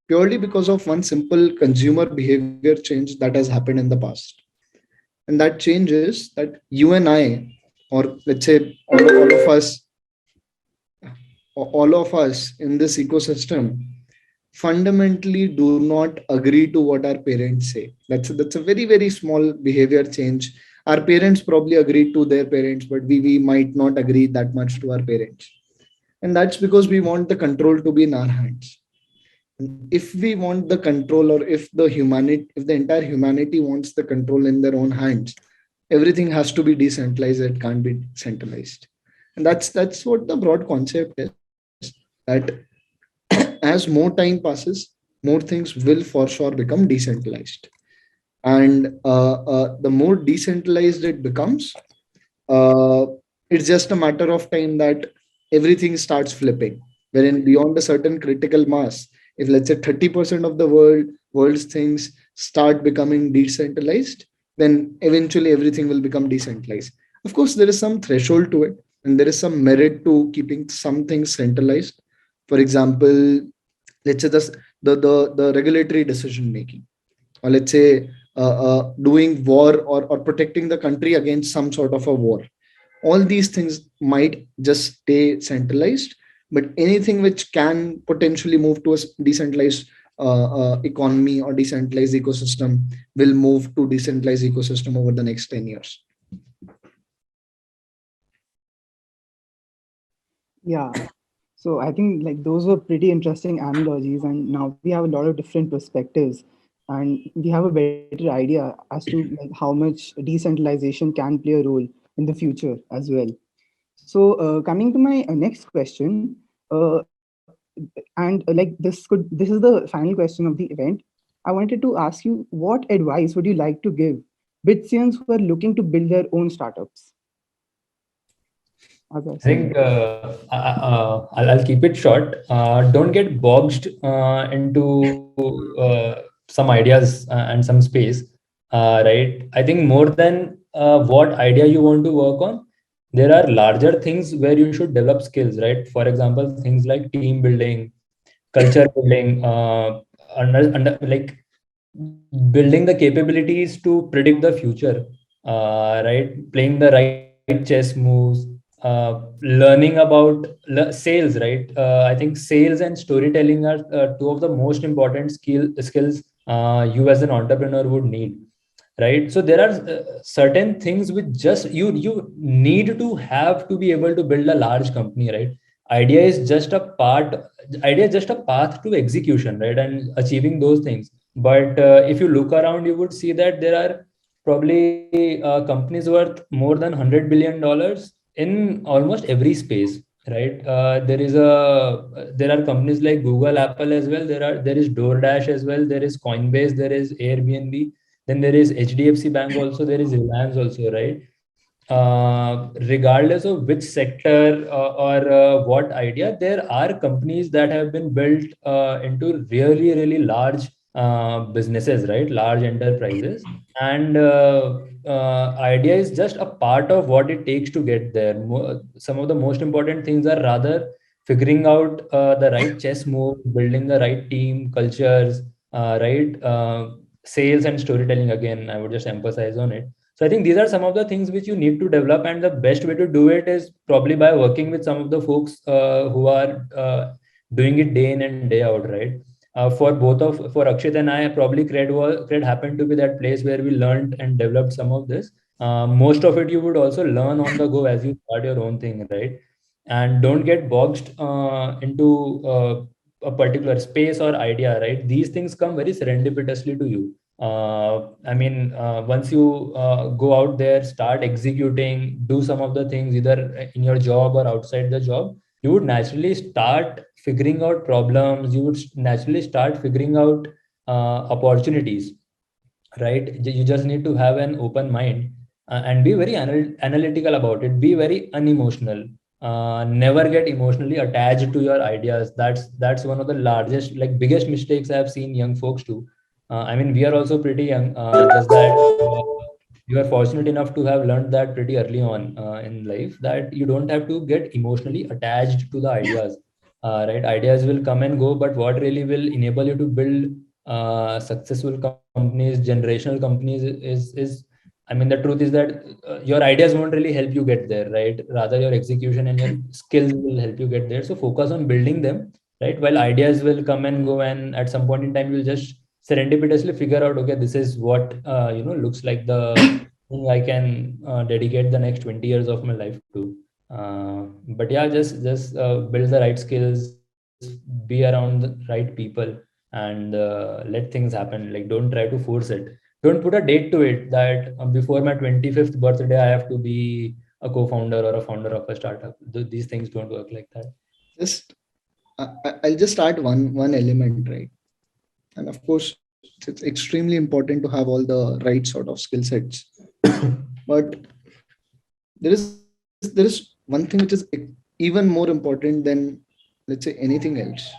purely because of one simple consumer behavior change that has happened in the past. And that change is that you and I, or let's say all of us in this ecosystem, fundamentally do not agree to what our parents say. That's a very small behavior change. Our parents probably agree to their parents, but we might not agree that much to our parents. And that's because we want the control to be in our hands. If we want the control, or if the entire humanity wants the control in their own hands, everything has to be decentralized. It can't be centralized. And that's what the broad concept is, that as more time passes, more things will for sure become decentralized. And the more decentralized it becomes, uh, it's just a matter of time that everything starts flipping. Wherein beyond a certain critical mass, if let's say 30% of the world's things start becoming decentralized, then eventually everything will become decentralized. Of course, there is some threshold to it, and there is some merit to keeping some things centralized. For example, let's say the regulatory decision making, or let's say doing war, or protecting the country against some sort of a war. All these things might just stay centralized, but anything which can potentially move to a decentralized economy or decentralized ecosystem will move to decentralized ecosystem over the next 10 years. Yeah. So I think like those were pretty interesting analogies, and now we have a lot of different perspectives and we have a better idea as to like how much decentralization can play a role in the future as well. So coming to my next question, and like this is the final question of the event. I wanted to ask you, what advice would you like to give Bitsians who are looking to build their own startups? As I I said, think I'll keep it short. Don't get boxed into some ideas and some space, right? I think more than what idea you want to work on, there are larger things where you should develop skills, right? For example, things like team building, culture building, like building the capabilities to predict the future, right? Playing the right chess moves, learning about sales, right? I think sales and storytelling are two of the most important skills you as an entrepreneur would need, right? So there are certain things which just you need to have to be able to build a large company, right? idea is just a part Idea is just a path to execution, right, and achieving those things. But if you look around, you would see that there are probably companies worth more than $100 billion in almost every space, right? There are companies like Google, Apple as well. There is DoorDash as well. There is Coinbase. There is Airbnb. Then there is HDFC Bank also. There is Reliance also, right? Regardless of which sector or what idea, there are companies that have been built into really, really large businesses, right? Large enterprises. And idea is just a part of what it takes to get there. Some of the most important things are rather figuring out the right chess move, building the right team, cultures, right? Sales and storytelling, again, I would just emphasize on it. So I think these are some of the things which you need to develop, and the best way to do it is probably by working with some of the folks who are doing it day in and day out, right? For Akshit and I, probably Cred happened to be that place where we learned and developed some of this. Most of it you would also learn on the go as you start your own thing, right? And don't get boxed into a particular space or idea, right? These things come very serendipitously to you. Once you go out there, start executing, do some of the things either in your job or outside the job, you would naturally start figuring out problems. You would naturally start figuring out opportunities, right? You just need to have an open mind and be very analytical about it. Be very unemotional. Never get emotionally attached to your ideas. That's one of the largest, like biggest mistakes I have seen young folks do. We are also pretty young, just that you are fortunate enough to have learned that pretty early on in life, that you don't have to get emotionally attached to the ideas. Right? Ideas will come and go, but what really will enable you to build successful companies, generational companies, the truth is that your ideas won't really help you get there, right? Rather, your execution and your skills will help you get there. So focus on building them, right? While ideas will come and go, and at some point in time, you'll just serendipitously figure out, okay, this is what looks like the thing I can dedicate the next 20 years of my life to. But yeah, just build the right skills, be around the right people, and let things happen. Like, don't try to force it. Don't put a date to it that before my 25th birthday I have to be a co-founder or a founder of a startup. These things don't work like that. Just I'll just add one element, right? And of course, it's extremely important to have all the right sort of skill sets. But there is one thing which is even more important than, let's say, anything else,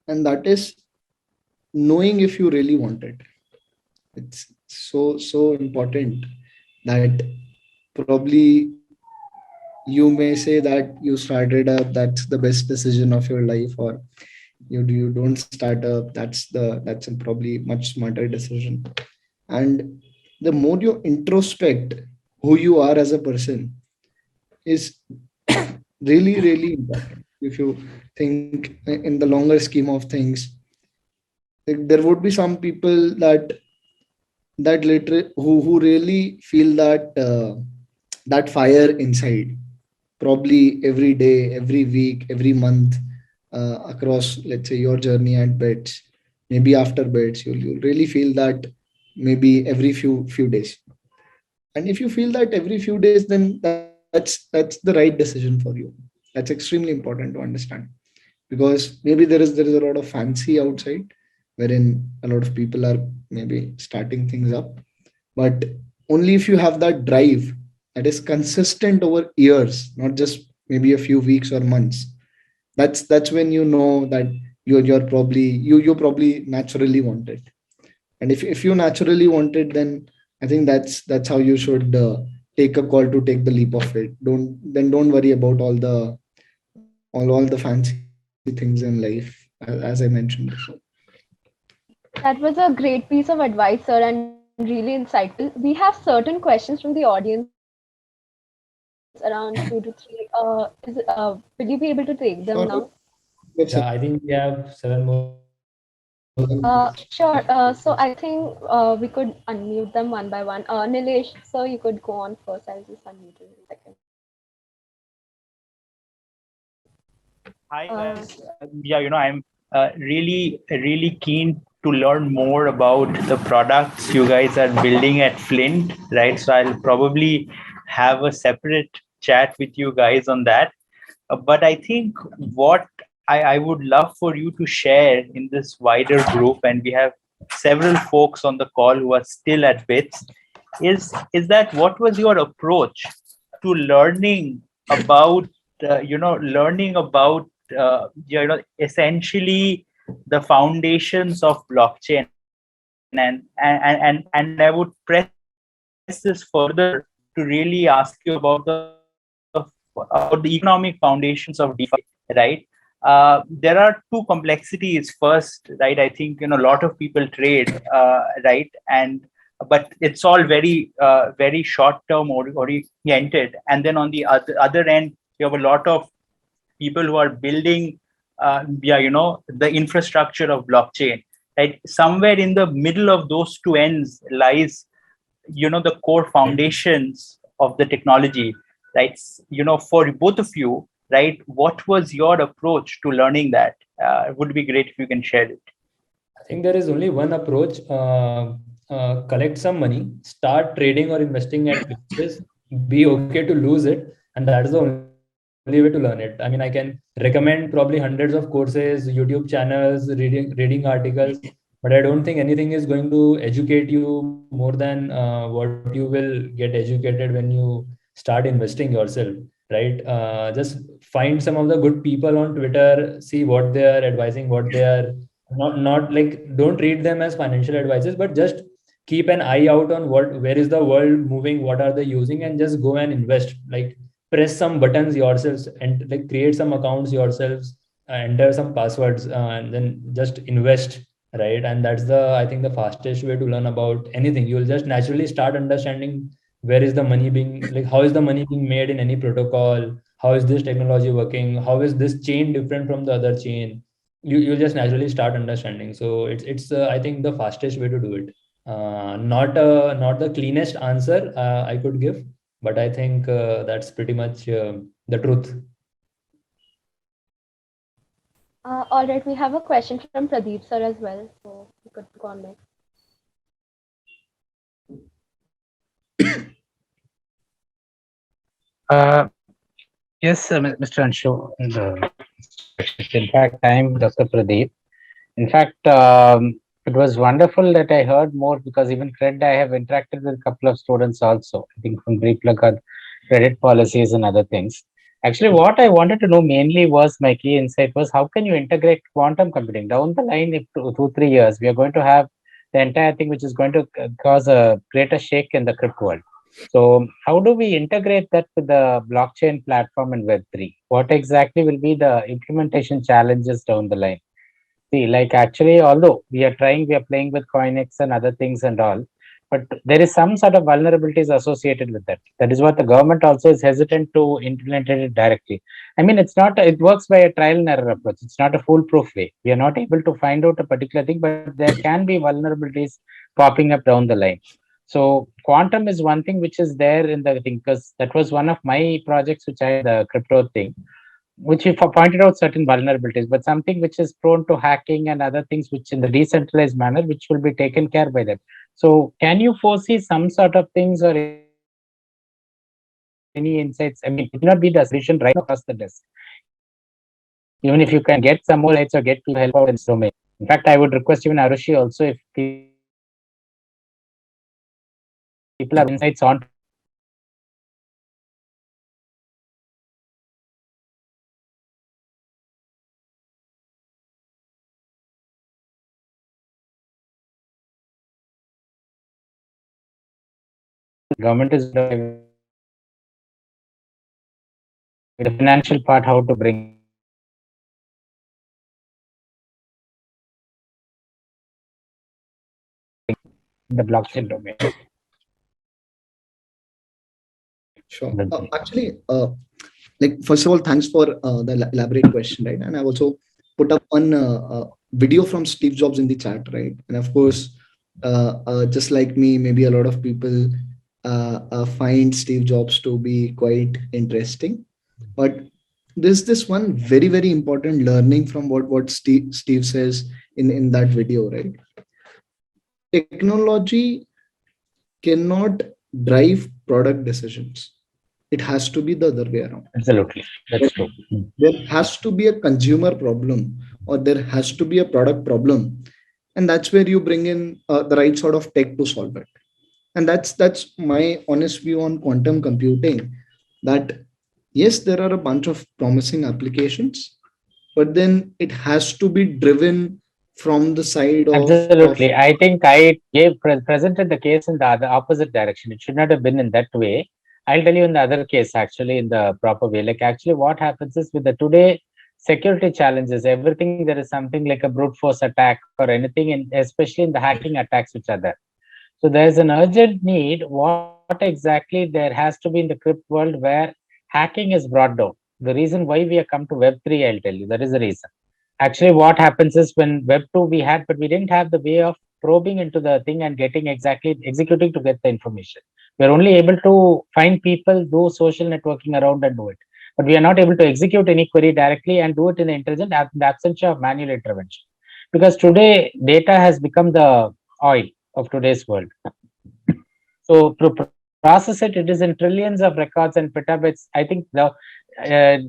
and that is knowing if you really want it. It's so important that probably you may say that you started up, that's the best decision of your life, or you don't start up, that's a probably much smarter decision. And the more you introspect who you are as a person is really important. If you think in the longer scheme of things, there would be some people that literally who really feel that fire inside, probably every day, every week, every month, across, let's say, your journey at bets. maybe after beds, you'll really feel that maybe every few days. And if you feel that every few days, then that's the right decision for you. That's extremely important to understand, because maybe there is a lot of fancy outside wherein a lot of people are maybe starting things up, but only if you have that drive that is consistent over years, not just maybe a few weeks or months. That's when you know that you're probably you probably naturally want it. And if you naturally want it, then I think that's how you should take a call to take the leap of it. Don't worry about all the fancy things in life, as I mentioned before. That was a great piece of advice, sir, and really insightful. We have certain questions from the audience around 2 to 3. Will you be able to take them now? Sure. Yes, Yeah, I think we have 7 more. Sure. So I think we could unmute them one by one. Nilesh, sir, you could go on first. I'll just unmute you in a second. Hi guys. Yeah, I'm really keen to learn more about the products you guys are building at Flint, right? So I'll probably have a separate chat with you guys on that. But I think what I would love for you to share in this wider group, and we have several folks on the call who are still at BITS, is that what was your approach to learning about learning about essentially the foundations of blockchain, and I would press this further to really ask you about the economic foundations of DeFi, right? There are two complexities. First, right, I think a lot of people trade, right, and but it's all very short term oriented. And then on the other end, you have a lot of people who are building the infrastructure of blockchain, right? Somewhere in the middle of those two ends lies the core foundations of the technology, right? For both of you, right, what was your approach to learning that? It would be great if you can share it. I think there is only one approach. Collect some money, start trading or investing at places, be okay to lose it, and that's the only way to learn it. I mean, I can recommend probably hundreds of courses, YouTube channels, reading articles, but I don't think anything is going to educate you more than what you will get educated when you start investing yourself, right? Just find some of the good people on Twitter, see what they are advising, what they are not like, don't treat them as financial advisors, but just keep an eye out on where is the world moving, what are they using, and just go and invest. Like, press some buttons yourselves and like create some accounts yourselves, enter some passwords, and then just invest, right? And that's the, I think, the fastest way to learn about anything. You'll just naturally start understanding where is the money being, like, how is the money being made in any protocol, how is this technology working, how is this chain different from the other chain. You'll just naturally start understanding. So it's I think the fastest way to do it. Not the cleanest answer I could give, but I think that's pretty much the truth. All right, we have a question from Pradeep sir as well, so you could go on next. Yes, Mr. Anshu. In fact, I'm Dr. Pradeep. In fact, it was wonderful that I heard more, because even credit, I have interacted with a couple of students also, I think from Greek Lagat, credit policies and other things. Actually, what I wanted to know mainly was, my key insight was, how can you integrate quantum computing? Down the line, if 2-3 years, we are going to have the entire thing which is going to cause a greater shake in the crypto world. So how do we integrate that with the blockchain platform and Web3? What exactly will be the implementation challenges down the line? See, like, actually, although we are playing with CoinX and other things and all, but there is some sort of vulnerabilities associated with that. That is what the government also is hesitant to implement it directly. I mean, it works by a trial and error approach. It's not a foolproof way. We are not able to find out a particular thing, but there can be vulnerabilities popping up down the line. So quantum is one thing which is there in the thing, because that was one of my projects which I the crypto thing. which you pointed out certain vulnerabilities, but something which is prone to hacking and other things which in the decentralized manner, which will be taken care by them. So can you foresee some sort of things or any insights? I mean, it will not be the solution right now across the desk. Even if you can get some more insights or get people help out in this domain. In fact, I would request even Arushi also, if people have insights onto this, if there are any insights on government is the financial part, how to bring the blockchain domain. Sure. Actually, like first of all, thanks for the elaborate question, right? And I've also put up one video from Steve Jobs in the chat, right? And of course, just like me, maybe a lot of people find Steve Jobs to be quite interesting. But there's this one very important learning from what Steve says in that video, right? Technology cannot drive product decisions. It has to be the other way around. Absolutely, that's true. There has to be a consumer problem or there has to be a product problem, and that's where you bring in the right sort of tech to solve it. And that's my honest view on quantum computing, that yes, there are a bunch of promising applications, but then it has to be driven from the side of Absolutely. I think I presented the case in the other opposite direction. It should not have been in that way. I'll tell you in the other case, actually, in the proper way. Like, actually, what happens is with the today security challenges, everything there is something like a brute force attack or anything, and especially in the hacking attacks which are there. So there's an urgent need. What exactly there has to be in the crypt world where hacking is brought down. The reason why we have come to Web3, I'll tell you, there is a reason. Actually, what happens is when Web 2 we had, but we didn't have the way of probing into the thing and getting exactly executing to get the information. We're only able to find people, do social networking around and do it. But we are not able to execute any query directly and do it in the intelligent in the absence of manual intervention. Because today data has become the oil of today's world. So to process it, it is in trillions of records and petabytes. I think the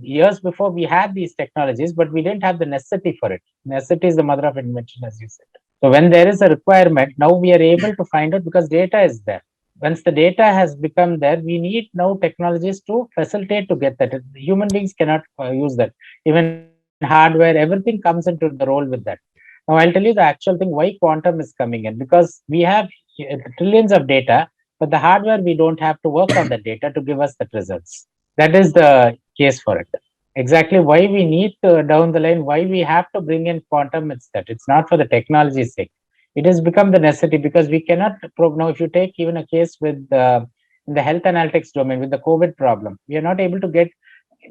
years before we had these technologies, but we didn't have the necessity for it. Necessity is the mother of invention, as you said. So when there is a requirement, now we are able to find out because data is there. Once the data has become there, we need now technologies to facilitate to get that. Human beings cannot use that. Even hardware, everything comes into the role with that. Now I'll tell you the actual thing why quantum is coming in, because we have trillions of data, but the hardware we don't have to work on the data to give us the results. That is the case for it. Exactly why we need to down the line, why we have to bring in quantum, it's that it's not for the technology's sake. It has become the necessity because we cannot probe. Now if you take even a case with in the health analytics domain with the COVID problem, we are not able to get,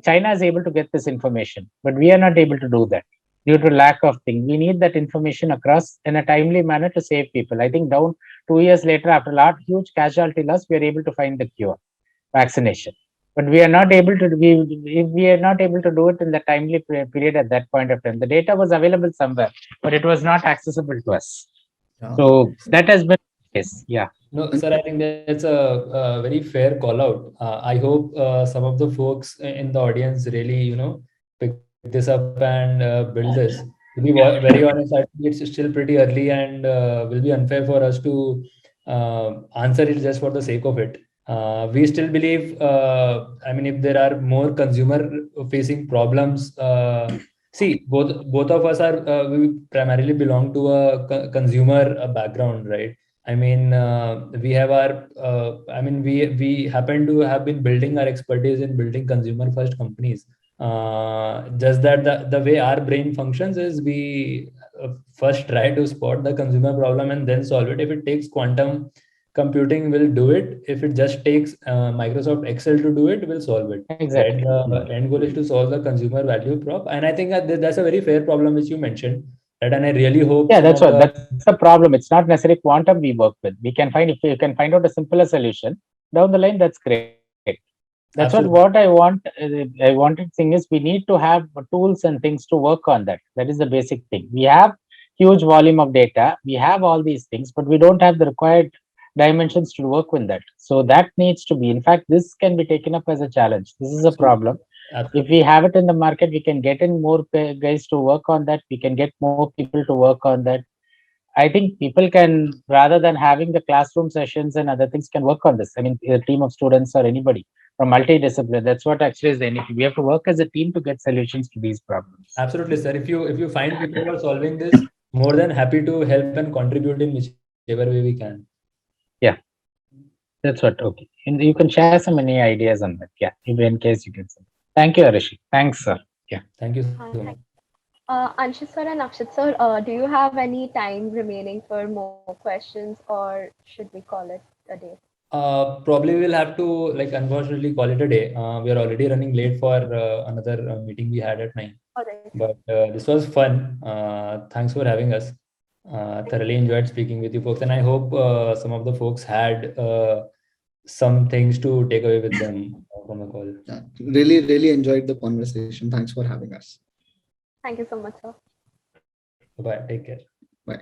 China is able to get this information, but we are not able to do that due to lack of thing. We need that information across in a timely manner to save people. I think down 2 years later, after a lot huge casualty loss, we are able to find the cure, vaccination. But we are not able to we are not able to do it in the timely period at that point of time. The data was available somewhere, but it was not accessible to us. Yeah. So that has been the case. Yeah. No, sir, I think that's a very fair call out. I hope some of the folks in the audience really, pick this up and build this. To be very honest, I think it's still pretty early and will be unfair for us to answer it just for the sake of it. We still believe, I mean, if there are more consumer-facing problems, see, both of us are we primarily belong to a consumer background, right? I mean, we have our, I mean, we happen to have been building our expertise in building consumer first companies. Just that the way our brain functions is we first try to spot the consumer problem and then solve it. If it takes quantum computing, will do it. If it just takes Microsoft Excel to do it, we'll solve it. Exactly. Right? The end goal is to solve the consumer value prop. And I think that's a very fair problem which you mentioned. Right? And I really hope That's the problem. It's not necessarily quantum we work with. We can find, if you can find out a simpler solution down the line, that's great. That's Absolutely. what I want. I wanted thing is we need to have tools and things to work on that. That is the basic thing. We have huge volume of data. We have all these things, but we don't have the required dimensions to work with that. So that needs to be. In fact, this can be taken up as a challenge. This is a problem. If we have it in the market, we can get in more guys to work on that. We can get more people to work on that. I think people can, rather than having the classroom sessions and other things, can work on this. I mean, a team of students or anybody from multidiscipline. That's what actually is the anything. We have to work as a team to get solutions to these problems. Absolutely, sir. If you find people who are solving this, more than happy to help and contribute in whichever way we can. Yeah, that's what. Okay, and you can share some any ideas on that. Yeah, in case you get some. Thank you, Arishi. Thanks, sir. Yeah. Thank you so Thank- much. Anshit sir and Akshit sir, do you have any time remaining for more questions, or should we call it a day? Probably we'll have to, like, unfortunately call it a day. We are already running late for another meeting we had at 9. All right. But this was fun. Thanks for having us. Thoroughly enjoyed speaking with you folks, and I hope some of the folks had some things to take away with them from the call. Yeah, really enjoyed the conversation. Thanks for having us. Thank you so much, sir. Bye. Take care. Bye.